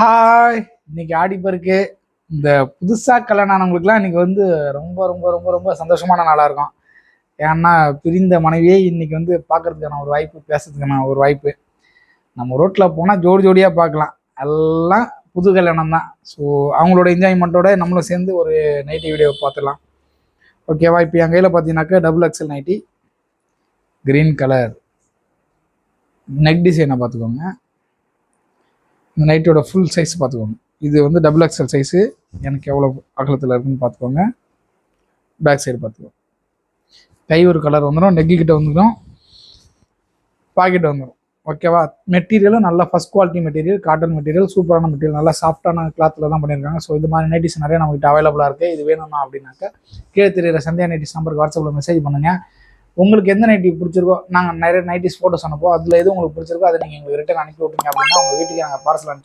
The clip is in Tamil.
ஹாய், இன்னைக்கு ஆடிப்பருக்கு இந்த புதுசாக கல்யாணம் ஆனவங்களுக்குலாம் இன்னைக்கு வந்து ரொம்ப ரொம்ப ரொம்ப ரொம்ப சந்தோஷமான நாளாக இருக்கும். ஏன்னா பிரிந்த மனைவியை இன்னைக்கு வந்து பார்க்கறதுக்கான ஒரு வாய்ப்பு, பேசுறதுக்கான ஒரு வாய்ப்பு. நம்ம ரோட்டில் போனால் ஜோடி ஜோடியாக பார்க்கலாம். எல்லாம் புது கல்யாணம் தான். ஸோ அவங்களோட என்ஜாய்மெண்ட்டோட நம்மளும் சேர்ந்து ஒரு நைட்டி வீடியோ பார்த்துடலாம். ஓகேவா? இப்போ என் கையில் பார்த்தீங்கன்னாக்கா double XL nighty, green colour neck டிசைனை பார்த்துக்கோங்க. இந்த நைட்டோட ஃபுல் சைஸ் பார்த்துக்கோங்க. இது வந்து டபுள் எக்ஸல் சைஸு. எனக்கு எவ்வளோ அகலத்தில் இருக்குன்னு பார்த்துக்கோங்க. பேக் சைடு பார்த்துக்கோங்க. கை ஒரு கலர் வந்துடும், நெக்கு கிட்ட வந்துடும், பாக்கெட் வந்துடும். ஓகேவா? மெட்டீரியலும் நல்லா first quality material, cotton material, சூப்பரான மெட்டீரியல், நல்லா சாஃப்டான கிளாத்தில் தான் பண்ணியிருக்காங்க. ஸோ இது மாதிரி நைட்டிஸ் நிறைய நம்மகிட்ட அவைலபிளாக இருக்குது. இது வேணும்னா அப்படின்னாக்கா கீழே தெரியுற சந்தியா நைட்டிஸ் நம்பருக்கு வாட்ஸ்அப்பில் மெசேஜ் பண்ணுங்கள். உங்களுக்கு எந்த நைட்டி பிடிச்சிருக்கோ, நாங்கள் நிறைய நைட்டிஸ் ஃபோட்டோஸ் அனுப்போம். அதில் எது உங்களுக்கு பிடிச்சிருக்கோ அதை நீங்கள் எங்களுக்கு ரிட்டன் அனுப்பி விட்டீங்க அப்படின்னா உங்கள் வீட்டுக்கு நாங்கள் பார்சல் அனுப்பி